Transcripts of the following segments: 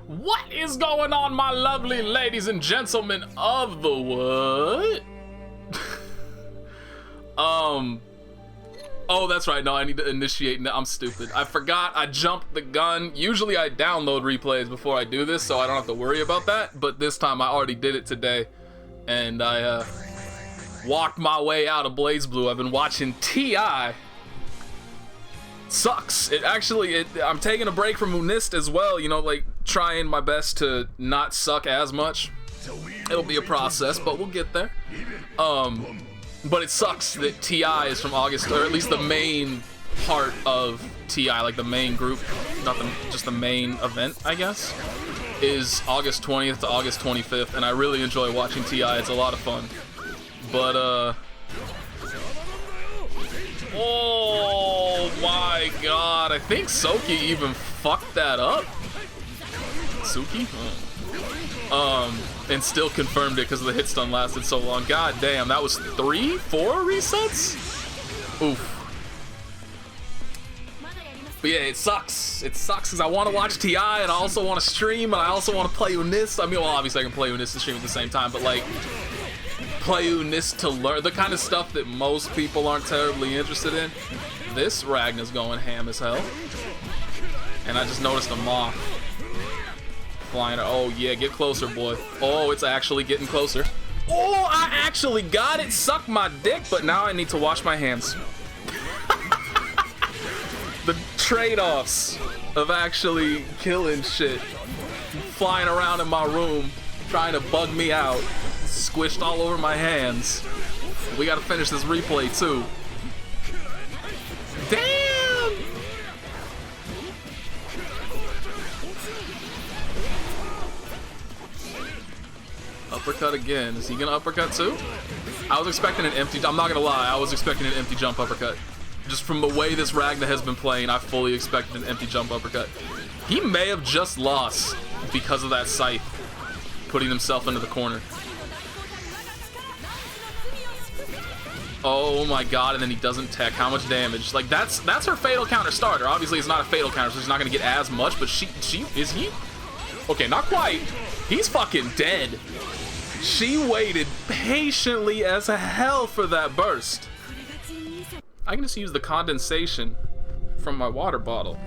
What is going on, my lovely ladies and gentlemen of the what? Oh, that's right. No, I need to initiate. I'm stupid. I forgot. I jumped the gun. Usually I download replays before I do this, so I don't have to worry about that. But this time I already did it today, and I walked my way out of BlazBlue. I've been watching T.I. Sucks. I'm taking a break from Unist as well, you know, like trying my best to not suck as much. It'll be a process, but we'll get there. But it sucks that T.I. is from August, or at least the main part of T.I., like the main group, not just the main event, I guess, is August 20th to August 25th, and I really enjoy watching T.I. It's a lot of fun. But, oh my god, I think Soki even fucked that up. Suki? And still confirmed it because the hit stun lasted so long. God damn, that was 3, 4 resets? Oof. But yeah, it sucks. It sucks because I want to watch T.I. and I also want to stream and I also want to play Unist. I mean, well, obviously I can play Unist and stream at the same time, but like, play Unist to learn the kind of stuff that most people aren't terribly interested in. This Ragna's going ham as hell. And I just noticed a moth flying. Oh yeah, get closer, boy. Oh, it's actually getting closer. Oh, I actually got it. Suck my dick, but now I need to wash my hands. The trade-offs of actually killing shit, flying around in my room, trying to bug me out, squished all over my hands. We gotta finish this replay too. Damn! Uppercut again. Is he gonna uppercut too? I was expecting an empty. I'm not gonna lie. I was expecting an empty jump uppercut. Just from the way this Ragna has been playing, I fully expected an empty jump uppercut. He may have just lost because of that scythe, putting himself into the corner. Oh my god, and then he doesn't tech. How much damage? Like, that's her fatal counter starter. Obviously, it's not a fatal counter, so she's not gonna get as much, but is he? Okay, not quite. He's fucking dead. She waited patiently as hell for that burst. I can just use the condensation from my water bottle.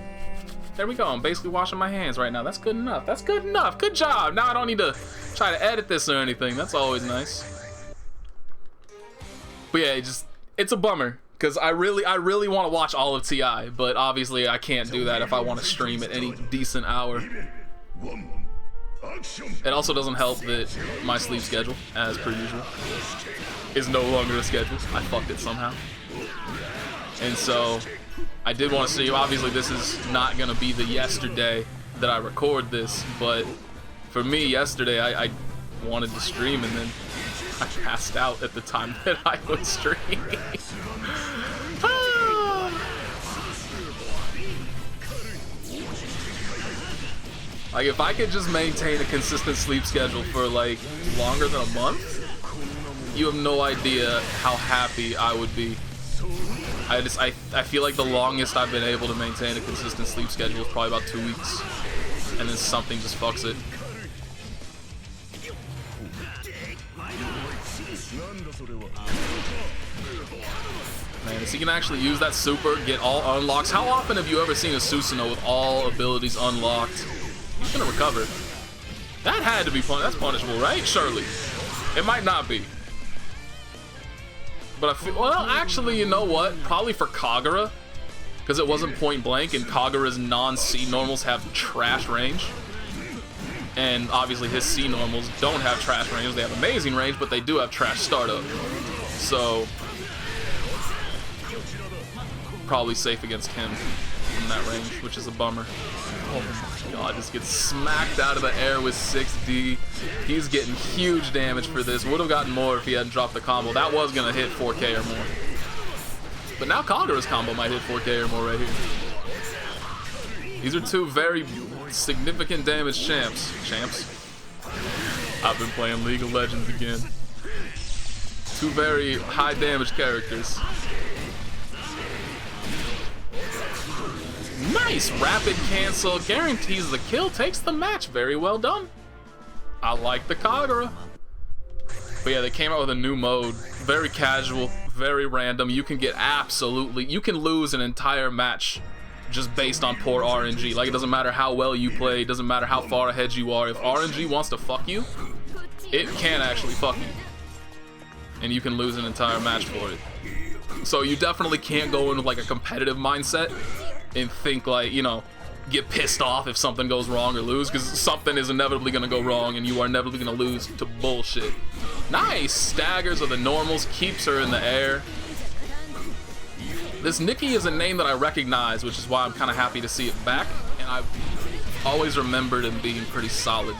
There we go. I'm basically washing my hands right now. That's good enough. That's good enough. Good job. Now I don't need to try to edit this or anything. That's always nice. But yeah, it's a bummer because I really want to watch all of T.I., but obviously I can't do that if I want to stream at any decent hour. It also doesn't help that my sleep schedule, as per usual, is no longer a schedule. I fucked it somehow. And so I did want to see, obviously this is not going to be the yesterday that I record this, but for me yesterday I wanted to stream and then I passed out at the time that I was streaming. Like, if I could just maintain a consistent sleep schedule for like longer than a month, you have no idea how happy I would be. I feel like the longest I've been able to maintain a consistent sleep schedule is probably about 2 weeks, and then something just fucks it. Man, is he gonna actually use that super, get all unlocks? How often have you ever seen a Susanoo with all abilities unlocked? He's gonna recover. That had to be that's punishable, right? Surely. It might not be. But I feel, well, actually, you know what? Probably for Kagura, because it wasn't point blank, and Kagura's non-C normals have trash range. And obviously his C normals don't have trash range. They have amazing range, but they do have trash startup. So probably safe against him from that range, which is a bummer. Oh my god, just gets smacked out of the air with 6D. He's getting huge damage for this. Would have gotten more if he hadn't dropped the combo. That was gonna hit 4K or more. But now Kagura's combo might hit 4K or more right here. These are two very significant damage champs. I've been playing League of Legends again. Two very high damage characters. Nice rapid cancel, guarantees the kill, takes the match. Very well done. I like the Kagura. But yeah, they came out with a new mode. Very casual, very random. You can get you can lose an entire match just based on poor RNG. Like, it doesn't matter how well you play, it doesn't matter how far ahead you are. If RNG wants to fuck you, it can actually fuck you. And you can lose an entire match for it. So you definitely can't go in with like a competitive mindset and think like, you know, get pissed off if something goes wrong or lose, because something is inevitably going to go wrong and you are inevitably going to lose to bullshit. Nice! Staggers of the normals, keeps her in the air. This Nikki is a name that I recognize, which is why I'm kind of happy to see it back, and I've always remembered him being pretty solid,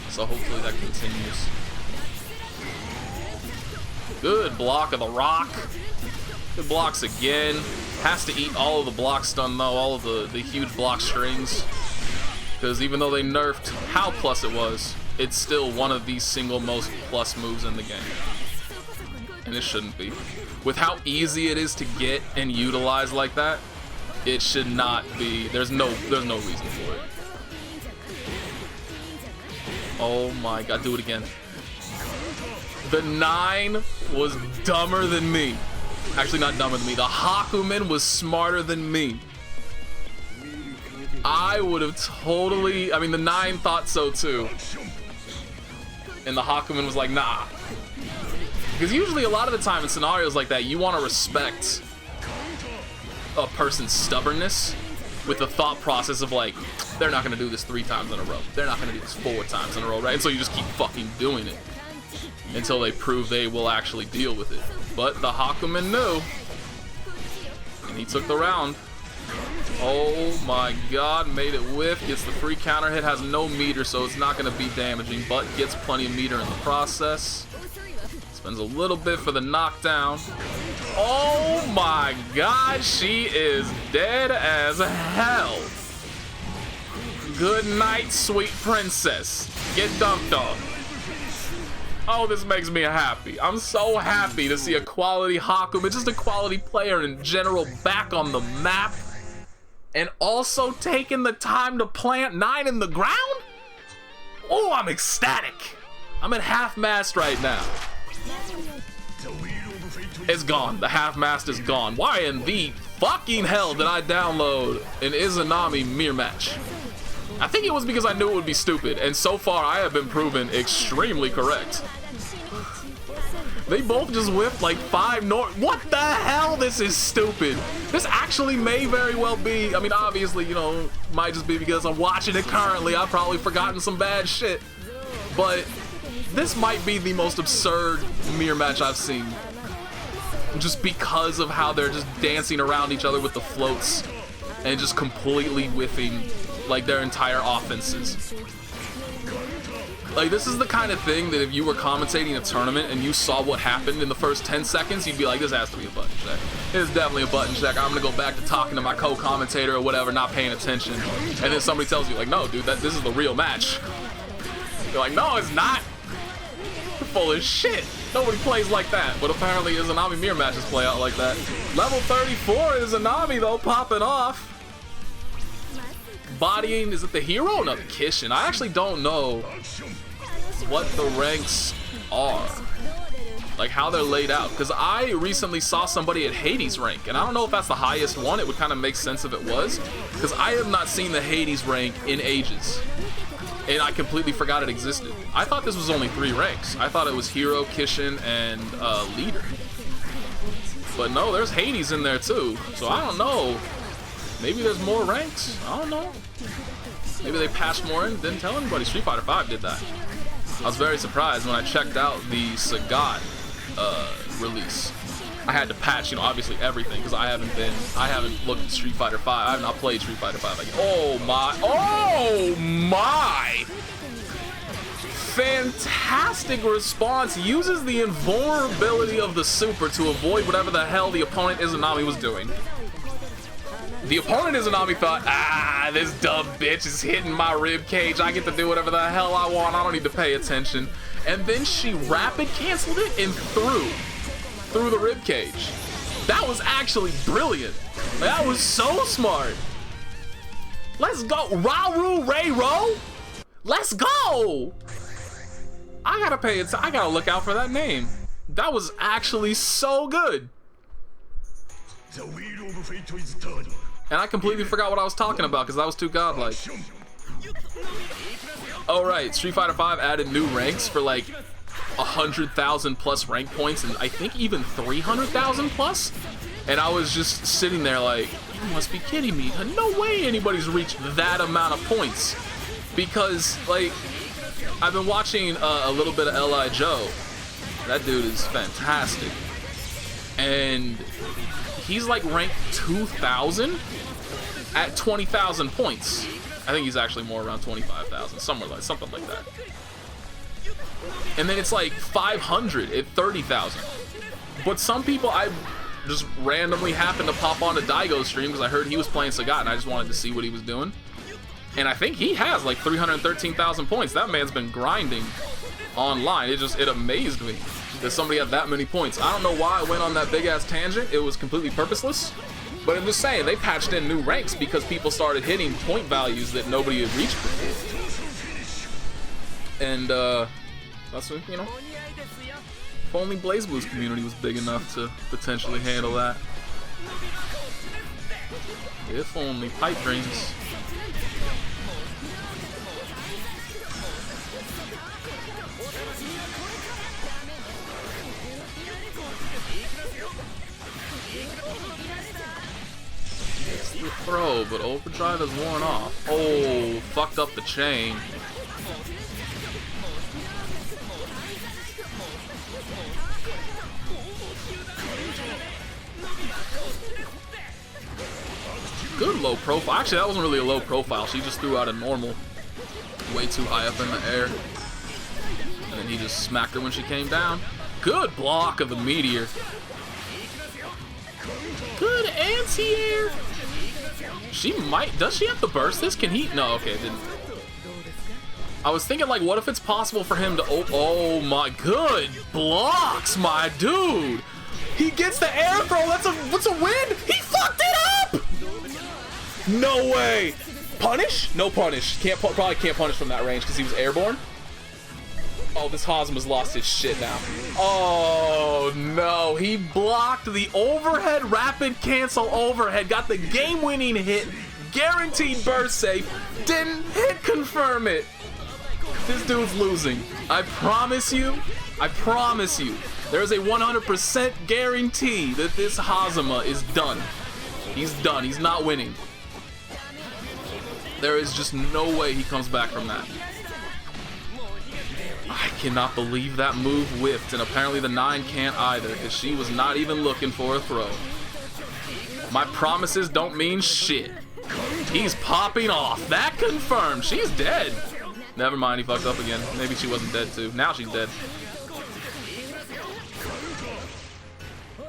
so hopefully that continues. Good block of the rock. Good blocks again. Has to eat all of the block stun though, all of the huge block strings. Because even though they nerfed how plus it was, it's still one of the single most plus moves in the game. And it shouldn't be. With how easy it is to get and utilize like that, it should not be. There's no reason for it. Oh my god, do it again. The 9 was dumber than me. Actually, not dumber than me. The Hakumen was smarter than me. I would have totally... I mean, the 9 thought so too. And the Hakumen was like, nah. Because usually a lot of the time in scenarios like that, you want to respect a person's stubbornness with the thought process of like, they're not going to do this 3 times in a row. They're not going to do this 4 times in a row, right? And so you just keep fucking doing it until they prove they will actually deal with it. But the Hakumen knew, and he took the round. Oh my god, made it whiff, gets the free counter hit, has no meter, so it's not going to be damaging, but gets plenty of meter in the process. Spends a little bit for the knockdown. Oh my god, she is dead as hell. Good night, sweet princess. Get dunked on. Oh, this makes me happy. I'm so happy to see a quality Hakumen, just a quality player in general, back on the map. And also taking the time to plant 9 in the ground? Oh, I'm ecstatic. I'm at half-mast right now. It's gone. The half-mast is gone. Why in the fucking hell did I download an Izanami mirror match? I think it was because I knew it would be stupid, and so far I have been proven extremely correct. They both just whiffed like 5 What the hell? This is stupid. This actually may very well be, I mean, obviously, you know, might just be because I'm watching it currently. I've probably forgotten some bad shit. But this might be the most absurd mirror match I've seen. Just because of how they're just dancing around each other with the floats and just completely whiffing like their entire offenses. Like, this is the kind of thing that if you were commentating a tournament and you saw what happened in the first 10 seconds, you'd be like, this has to be a button check. It's definitely a button check. I'm gonna go back to talking to my co-commentator or whatever, not paying attention. And then somebody tells you, like, no, dude, this is the real match. You're like, no, it's not. You're full of shit. Nobody plays like that. But apparently Izanami mirror matches play out like that. Level 34 Izanami, though, popping off. Bodying, is it the hero? No, the Kishin. I actually don't know what the ranks are, like how they're laid out, because I recently saw somebody at Hades rank, and I don't know if that's the highest one. It would kind of make sense if it was, because I have not seen the Hades rank in ages, and I completely forgot it existed. I thought this was only 3 ranks. I thought it was hero, Kishin, and leader, but no, there's Hades in there too, so I don't know. Maybe there's more ranks. I don't know. Maybe they patched more in. Didn't tell anybody. Street Fighter 5 did that. I was very surprised when I checked out the Sagat release. I had to patch, you know, obviously everything, because I haven't looked at Street Fighter 5. I have not played Street Fighter 5. Like, oh my! Fantastic response. Uses the invulnerability of the super to avoid whatever the hell the opponent Izanami was doing. The opponent Izanami thought, this dumb bitch is hitting my rib cage. I get to do whatever the hell I want. I don't need to pay attention. And then she rapid canceled it and through the rib cage. That was actually brilliant. That was so smart. Let's go. Rauru Reiro. Let's go. I gotta pay it. I gotta look out for that name. That was actually so good. And I completely forgot what I was talking about because that was too godlike. Oh right, Street Fighter V added new ranks for like 100,000 plus rank points, and I think even 300,000 plus. And I was just sitting there like, you must be kidding me. No way anybody's reached that amount of points. Because like, I've been watching a little bit of L.I. Joe. That dude is fantastic. And he's like ranked 2,000 at 20,000 points. I think he's actually more around 25,000, something like that. And then it's like 500 at 30,000. But some people, I just randomly happened to pop on a Daigo's stream because I heard he was playing Sagat and I just wanted to see what he was doing. And I think he has like 313,000 points. That man's been grinding online. It amazed me that somebody had that many points. I don't know why I went on that big ass tangent. It was completely purposeless. But I'm just saying, they patched in new ranks because people started hitting point values that nobody had reached before. And that's what, you know, if only BlazBlue's community was big enough to potentially handle that. If only. Pipe dreams. It's the throw, but overdrive has worn off. Oh, fucked up the chain. Good low profile. Actually, that wasn't really a low profile. She just threw out a normal way too high up in the air. And then he just smacked her when she came down. Good block of the meteor. Good anti-air. She might. Does she have to burst this? Can he? No, okay, it didn't. I was thinking, like, what if it's possible for him to. Oh my, good blocks, my dude. He gets the air throw. What's a win? He fucked it up. No way. Punish? No punish. Probably can't punish from that range because he was airborne. Oh, this Hazama's lost his shit now. Oh no, he blocked the overhead rapid cancel overhead, got the game-winning hit, guaranteed burst safe, didn't hit confirm it. This dude's losing. I promise you, there is a 100% guarantee that this Hazama is done. He's done, he's not winning. There is just no way he comes back from that. I cannot believe that move whiffed, and apparently the 9 can't either, because she was not even looking for a throw. My promises don't mean shit. He's popping off. That confirmed. She's dead. Never mind, he fucked up again. Maybe she wasn't dead too. Now she's dead.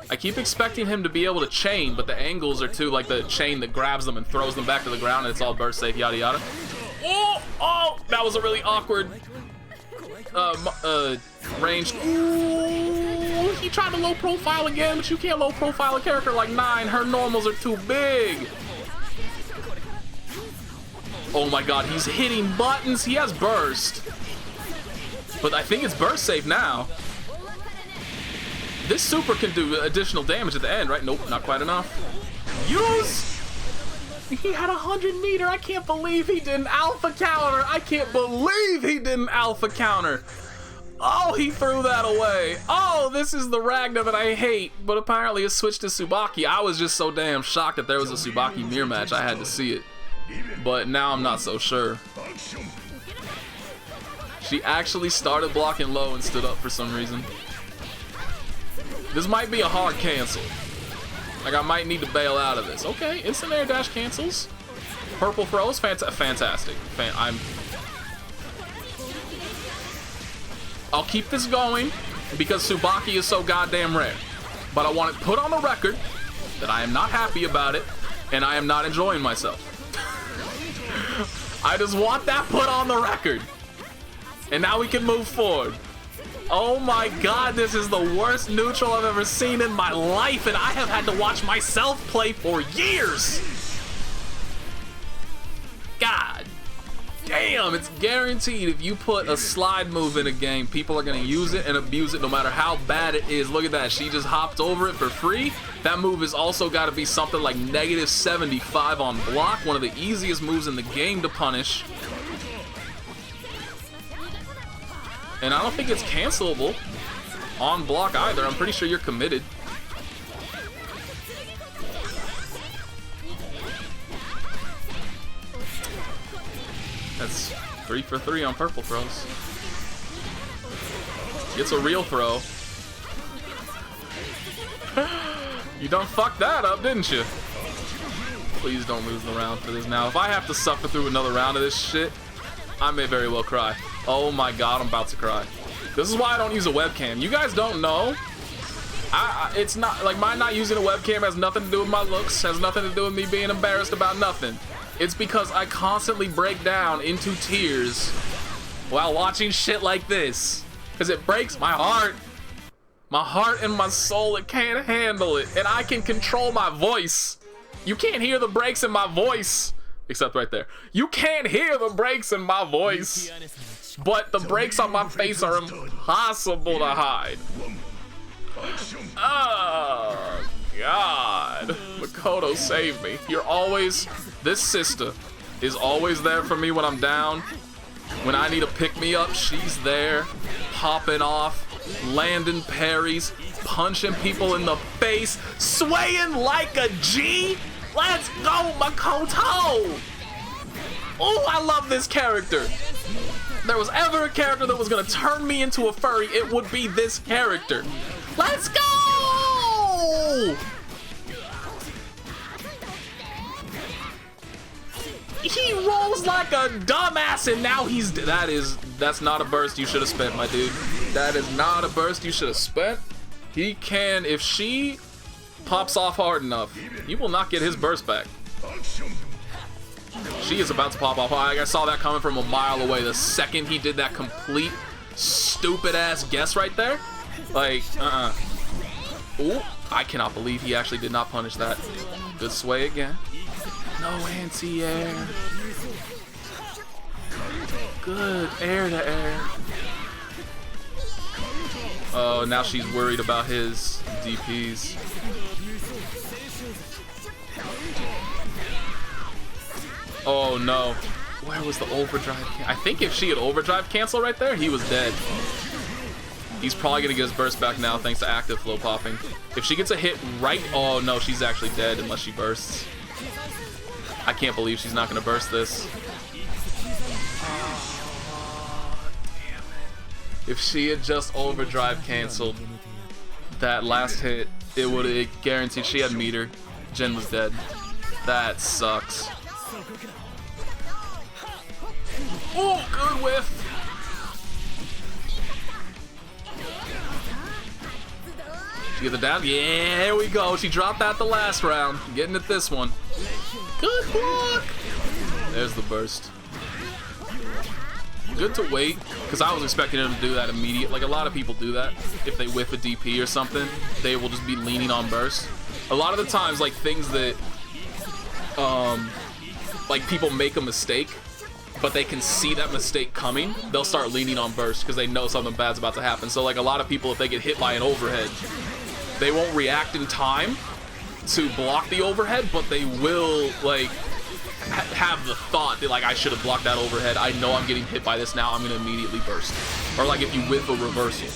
I keep expecting him to be able to chain, but the angles are too, like the chain that grabs them and throws them back to the ground and it's all burst safe, yada yada. Oh, that was a really awkward range. Ooh, he tried to low profile again, but you can't low profile a character like 9. Her normals are too big. Oh my god, he's hitting buttons. He has burst. But I think it's burst safe now. This super can do additional damage at the end, right? Nope, not quite enough. Use! He had 100 meter. I can't believe he didn't alpha counter. I can't believe he didn't alpha counter. Oh, he threw that away. Oh, this is the Ragna that I hate, but apparently it switched to Tsubaki. I was just so damn shocked that there was a Tsubaki mirror match. I had to see it. But now I'm not so sure. She actually started blocking low and stood up for some reason. This might be a hard cancel. Like, I might need to bail out of this. Okay, instant air dash cancels. Purple throws, fantastic. I'll keep this going because Tsubaki is so goddamn rare. But I want it put on the record that I am not happy about it and I am not enjoying myself. I just want that put on the record. And now we can move forward. Oh my god, this is the worst neutral I've ever seen in my life, and I have had to watch myself play for years. damn, it's guaranteed if you put a slide move in a game, people are gonna use it and abuse it no matter how bad it is. Look at that, she just hopped over it for free. That move has also got to be something like -75 on block, one of the easiest moves in the game to punish. And I don't think it's cancelable on block either. I'm pretty sure you're committed. That's 3 for 3 on purple throws. It's a real throw. You done fucked that up, didn't you? Please don't lose the round for this now. If I have to suffer through another round of this shit, I may very well cry. Oh my god, I'm about to cry. This is why I don't use a webcam. You guys don't know. It's not like my not using a webcam has nothing to do with my looks, has nothing to do with me being embarrassed about nothing. It's because I constantly break down into tears while watching shit like this. Because it breaks my heart. My heart and my soul, it can't handle it. And I can control my voice. You can't hear the breaks in my voice. Except right there. You can't hear the breaks in my voice. But the breaks on my face are impossible to hide. Oh, God. Makoto, save me. You're always... This sister is always there for me when I'm down. When I need a pick-me-up, she's there. Popping off. Landing parries. Punching people in the face. Swaying like a G. Let's go, Makoto! Oh, I love this character. If there was ever a character that was gonna turn me into a furry, it would be this character. Let's go! He rolls like a dumbass and now he's... That's not a burst you should have spent, my dude. That is not a burst you should have spent. He can, if she pops off hard enough, he will not get his burst back. She is about to pop off. I saw that coming from a mile away. The second he did that complete stupid ass guess right there. Like, Ooh, I cannot believe he actually did not punish that. Good sway again. No anti-air. Good air to air. Oh, now she's worried about his DPs. Oh no. Where was the overdrive? I think if she had overdrive cancel right there, he was dead. He's probably gonna get his burst back now thanks to active flow popping. If she gets a hit right... Oh no, she's actually dead unless she bursts. I can't believe she's not gonna burst this. Oh, damn it. If she had just overdrive canceled that last hit, it would have guaranteed she had meter. Jin was dead. That sucks. Oh, good whiff. She get the down? Yeah, here we go. She dropped that the last round. Getting it this one. Good block. There's the burst. Good to wait, because I was expecting him to do that immediate. Like, a lot of people do that. If they whiff a DP or something, they will just be leaning on burst. A lot of the times, like, things that, like, people make a mistake, but they can see that mistake coming, they'll start leaning on burst because they know something bad's about to happen. So, like, a lot of people, if they get hit by an overhead, they won't react in time to block the overhead, but they will, like, have the thought that, like, I should have blocked that overhead. I know I'm getting hit by this now. I'm going to immediately burst. Or, like, if you whiff a reversal,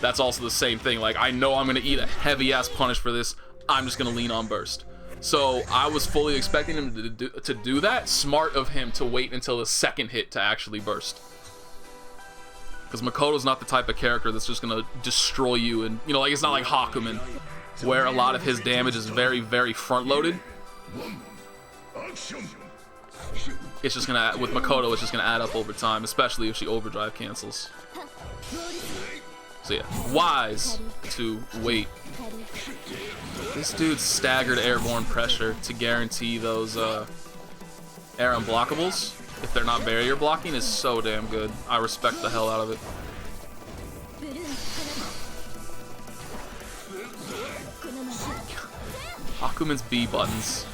that's also the same thing. Like, I know I'm going to eat a heavy-ass punish for this. I'm just going to lean on burst. So I was fully expecting him to do that. Smart of him to wait until the second hit to actually burst. Because Makoto's not the type of character that's just going to destroy you. And, you know, like, it's not like Hakumen, where a lot of his damage is very, very front-loaded. It's just going to, with Makoto, it's just going to add up over time, especially if she overdrive cancels. So yeah, wise to wait. This dude's staggered airborne pressure to guarantee those air unblockables, if they're not barrier blocking, is so damn good. I respect the hell out of it. Hakumen's B buttons.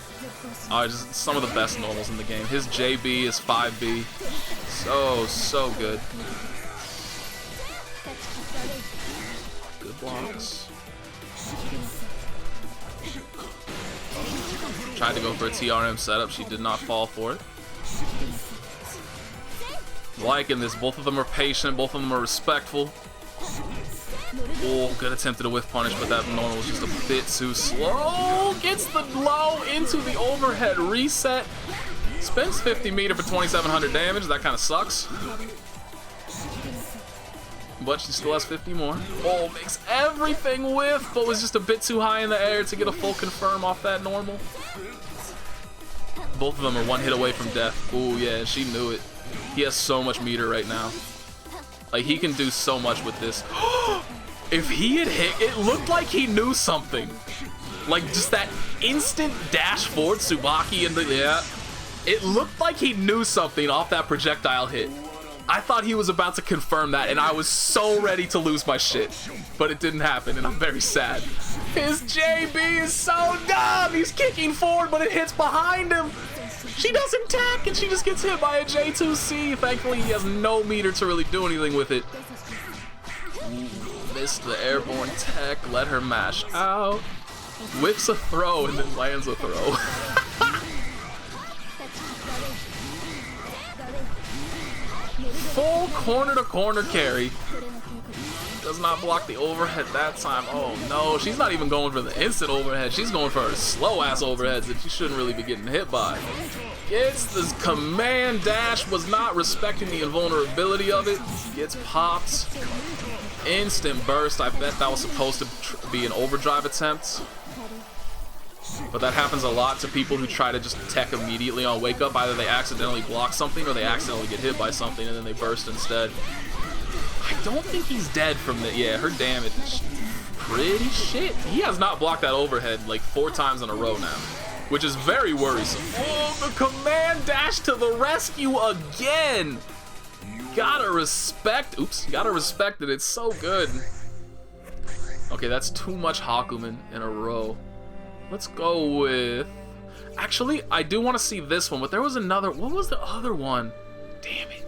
Just some of the best normals in the game. His JB is 5B. So good. Good blocks. Tried to go for a TRM setup. She did not fall for it. Liking this. Both of them are patient. Both of them are respectful. Oh, good attempt at a whiff punish, but that normal was just a bit too slow. Gets the low into the overhead reset. Spends 50 meter for 2700 damage. That kind of sucks. But she still has 50 more. Oh, makes everything whiff, but was just a bit too high in the air to get a full confirm off that normal. Both of them are one hit away from death. Oh, yeah, she knew it. He has so much meter right now. Like, he can do so much with this. If he had hit, it looked like he knew something. Like, just that instant dash forward, Tsubaki and the, yeah. It looked like he knew something off that projectile hit. I thought he was about to confirm that, and I was so ready to lose my shit. But it didn't happen, and I'm very sad. His JB is so dumb! He's kicking forward, but it hits behind him. She doesn't tack, and she just gets hit by a J2C. Thankfully, he has no meter to really do anything with it. Ooh, missed the airborne tech, let her mash out. Whips a throw, and then lands a throw. Full corner-to-corner carry. Does not block the overhead that time. Oh no, she's not even going for the instant overhead. She's going for her slow-ass overheads that she shouldn't really be getting hit by. Gets this command dash, was not respecting the invulnerability of it. Gets popped. Instant burst. I bet that was supposed to be an overdrive attempt. But that happens a lot to people who try to just tech immediately on wake up. Either they accidentally block something or they accidentally get hit by something and then they burst instead. I don't think he's dead from the, yeah, her damage is pretty shit. He has not blocked that overhead like 4 times in a row now, which is very worrisome. Oh, the command dash to the rescue again. Gotta respect, oops, gotta respect it. It's so good. Okay, that's too much Hakumen in a row. Let's go with... Actually, I do want to see this one, but there was another... What was the other one? Damn it.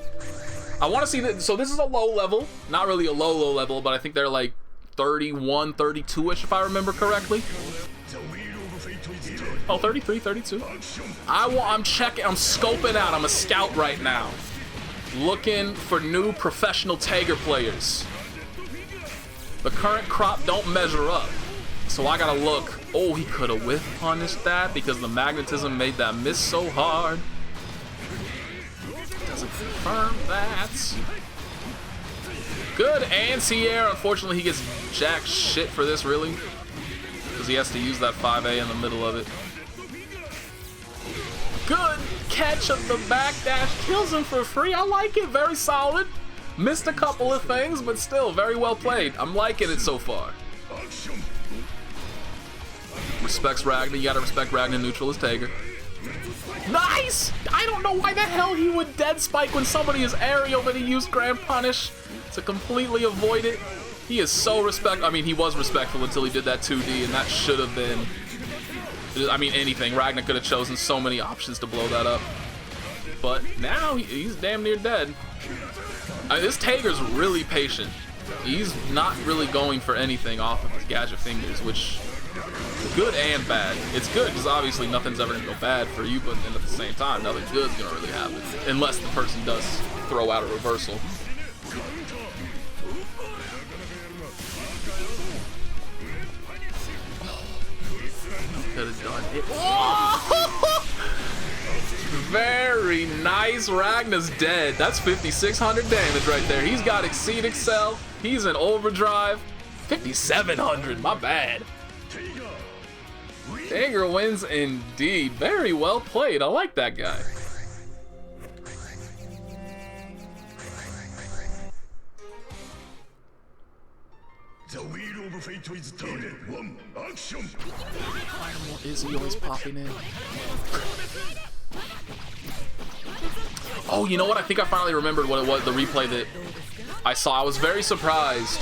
I want to see that... So this is a low level. Not really a low level, but I think they're like 31, 32-ish, if I remember correctly. Oh, 33, 32. I'm checking, I'm scoping out. I'm a scout right now. Looking for new professional Tiger players. The current crop don't measure up. So I gotta look. Oh, he could have whiff punished that because the magnetism made that miss so hard. Doesn't confirm that. Good anti-air. Unfortunately, he gets jack shit for this, really. Because he has to use that 5A in the middle of it. Good catch of the backdash. Kills him for free. I like it. Very solid. Missed a couple of things, but still very well played. I'm liking it so far. Respects Ragna. You gotta respect Ragna. Neutral is Tiger. Nice! I don't know why the hell he would dead spike when somebody is aerial, but he used Grand Punish to completely avoid it. He is so respectful. I mean, he was respectful until he did that 2D, and that should have been... I mean, anything. Ragna could have chosen so many options to blow that up. But now he's damn near dead. I mean, this Tiger's really patient. He's not really going for anything off of his gadget fingers, which... Good and bad. It's good because obviously nothing's ever gonna go bad for you, but then at the same time, nothing good's gonna really happen unless the person does throw out a reversal. Could have done it. Oh! Very nice. Ragna's dead. That's 5,600 damage right there. He's got Exceed Excel. He's in overdrive. 5,700. My bad. Tiger wins indeed. Very well played. I like that guy. The wheel of fate is turned. One action. Izayoi popping in. Oh, you know what? I think I finally remembered what it was. The replay that I saw. I was very surprised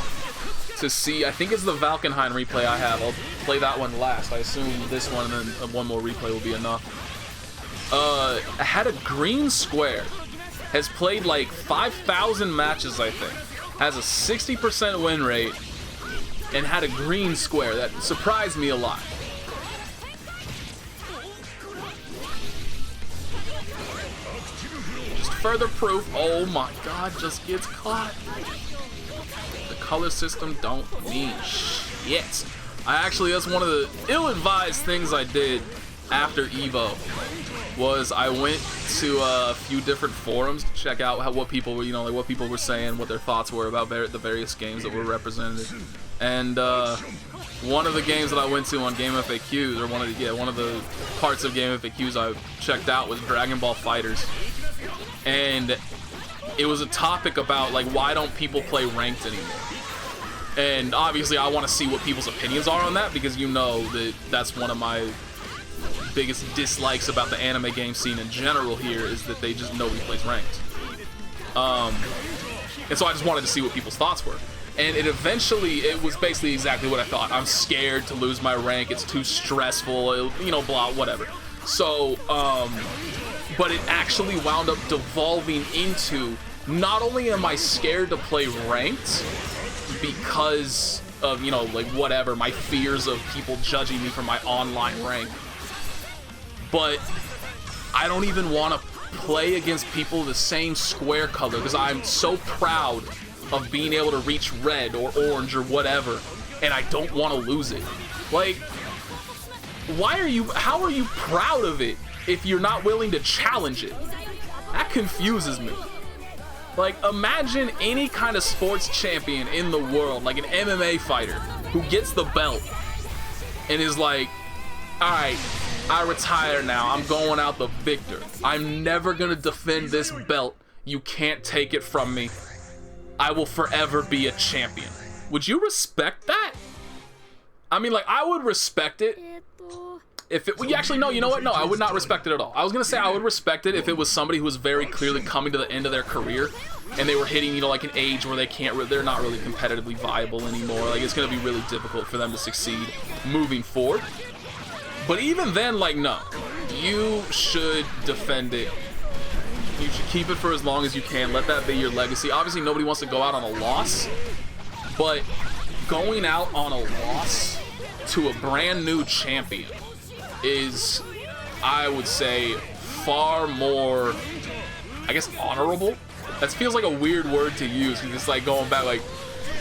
to see. I think it's the Valkenhayn replay I have. I'll play that one last. I assume this one and then one more replay will be enough. had a green square, has played like 5,000 matches, I think, has a 60% win rate, and had a green square. That surprised me a lot. Just further proof. Oh my god, just gets caught. The color system don't mean shit. That's one of the ill-advised things I did after Evo, was I went to a few different forums to check out what people were, like what people were saying, what their thoughts were about the various games that were represented. And one of the games that I went to on Game FAQs, or one of the parts of Game FAQs I checked out was Dragon Ball FighterZ. And it was a topic about like, why don't people play ranked anymore? And obviously I want to see what people's opinions are on that, because that's one of my biggest dislikes about the anime game scene in general here, is that nobody plays ranked. And so I just wanted to see what people's thoughts were. And it was basically exactly what I thought. I'm scared to lose my rank, it's too stressful, blah, whatever. So, but it actually wound up devolving into, not only am I scared to play ranked because of, like whatever, my fears of people judging me for my online rank, but I don't even want to play against people the same square color, because I'm so proud of being able to reach red or orange or whatever, and I don't want to lose it. Like, how are you proud of it if you're not willing to challenge it? That confuses me. Like, imagine any kind of sports champion in the world, like an MMA fighter, who gets the belt and is like, alright, I retire now, I'm going out the victor. I'm never gonna defend this belt. You can't take it from me. I will forever be a champion. Would you respect that? I mean, like, I would respect it if it... Well, actually, no, you know what? No, I would not respect it at all. I was gonna say I would respect it if it was somebody who was very clearly coming to the end of their career, and they were hitting, like an age where they're not really competitively viable anymore. Like, it's gonna be really difficult for them to succeed moving forward. But even then, like, no. You should defend it. You should keep it for as long as you can. Let that be your legacy. Obviously, nobody wants to go out on a loss, but going out on a loss to a brand new champion is, I would say, far more, I guess, honorable. That feels like a weird word to use, because it's like going back, like,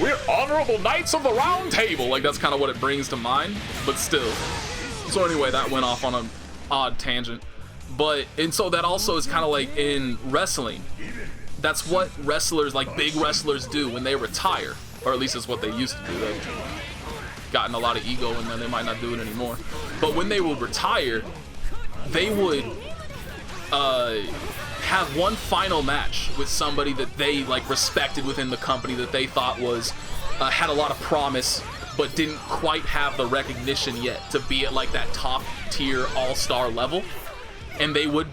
we're honorable knights of the round table. Like, that's kind of what it brings to mind, but still. So anyway, that went off on an odd tangent. And so that also is kind of like in wrestling. That's what wrestlers, like big wrestlers, do when they retire. Or at least it's what they used to do. They've gotten a lot of ego and then they might not do it anymore. But when they would retire, they would have one final match with somebody that they like respected within the company, that they thought was had a lot of promise, but didn't quite have the recognition yet to be at like that top tier all-star level. And they would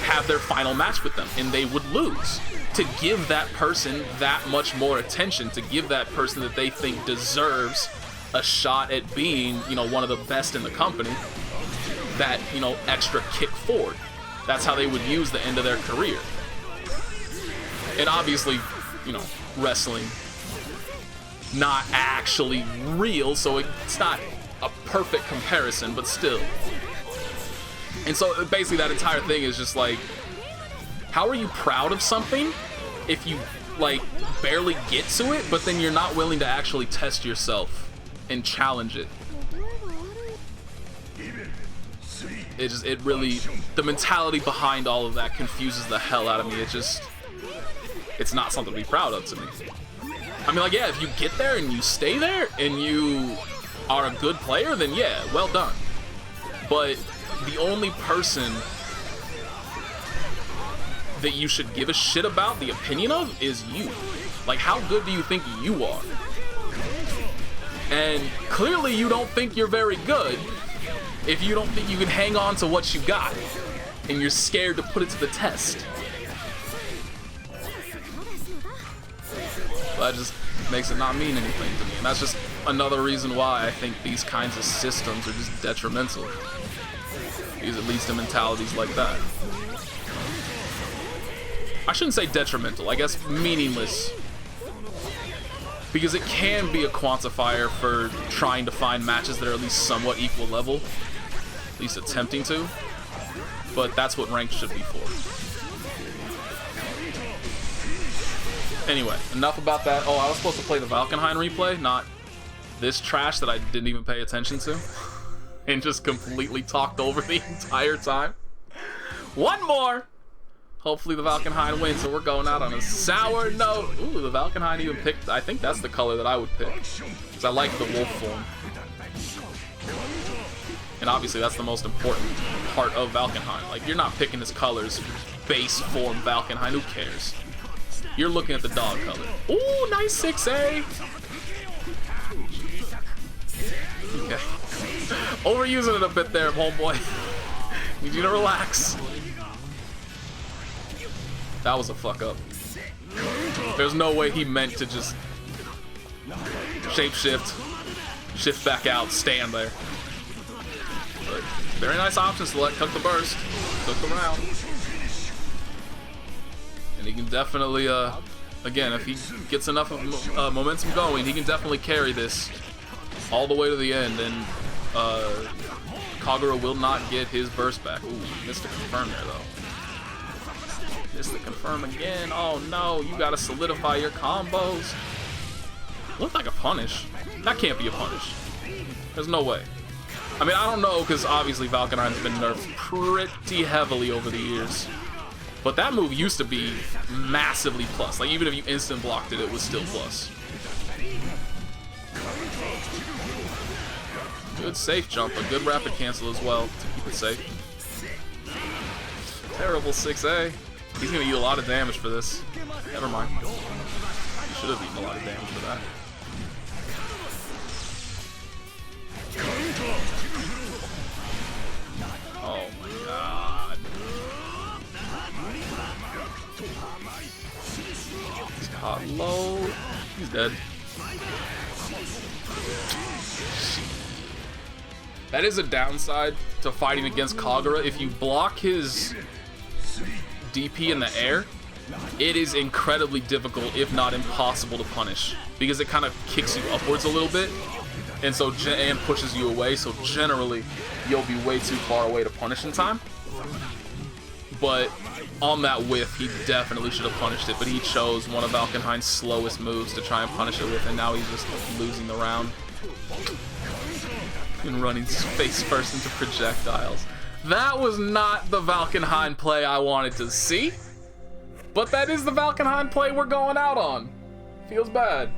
have their final match with them, and they would lose, to give that person that much more attention, to give that person that they think deserves a shot at being, one of the best in the company, that, extra kick forward. That's how they would use the end of their career. And obviously, wrestling, not actually real, so it's not a perfect comparison, but still. And so basically that entire thing is just like, how are you proud of something if you like barely get to it, but then you're not willing to actually test yourself and challenge it? It really, the mentality behind all of that confuses the hell out of me. It's not something to be proud of to me. I mean, like, yeah, if you get there and you stay there and you are a good player, then yeah, well done. But the only person that you should give a shit about the opinion of is you. Like, how good do you think you are? And clearly you don't think you're very good if you don't think you can hang on to what you got, and you're scared to put it to the test. That just makes it not mean anything to me, and that's just another reason why I think these kinds of systems are just detrimental. Because it leads to mentalities like that. I shouldn't say detrimental, I guess meaningless. Because it can be a quantifier for trying to find matches that are at least somewhat equal level. At least attempting to. But that's what ranked should be for. Anyway, enough about that. Oh, I was supposed to play the Valkenhayn replay, not this trash that I didn't even pay attention to. And just completely talked over the entire time. One more! Hopefully the Valkenhayn wins, so we're going out on a sour note. Ooh, the Valkenhayn even picked, I think that's the color that I would pick. Because I like the wolf form. And obviously that's the most important part of Valkenhayn. Like, you're not picking his colors, base form Valkenhayn, who cares? You're looking at the dog color. Ooh, nice 6A! Okay. Overusing it a bit there, homeboy. Need you to relax. That was a fuck up. There's no way he meant to just shapeshift, shift back out, stand there. But very nice option select. Took the burst, took the round, and he can definitely, again, if he gets enough of momentum going, he can definitely carry this all the way to the end. And Kagura will not get his burst back. Ooh, missed to confirm there though. Missed to confirm again. Oh no, you gotta solidify your combos. Looked like a punish. That can't be a punish. There's no way. I mean, I don't know, because obviously Valkenhayn's been nerfed pretty heavily over the years. But that move used to be massively plus. Like, even if you instant blocked it, it was still plus. Good safe jump, a good rapid cancel as well to keep it safe. Terrible 6A. He's gonna eat a lot of damage for this. Never mind. He should have eaten a lot of damage for that. Oh my god. He's caught low. He's dead. That is a downside to fighting against Kagura. If you block his DP in the air, it is incredibly difficult, if not impossible, to punish, because it kind of kicks you upwards a little bit, and so and pushes you away. So generally, you'll be way too far away to punish in time. But on that whiff, he definitely should have punished it. But he chose one of Valkenhayn's slowest moves to try and punish it with, and now he's just losing the round and running face first into projectiles. That was not the Valkenhayn play I wanted to see, but that is the Valkenhayn play we're going out on. Feels bad.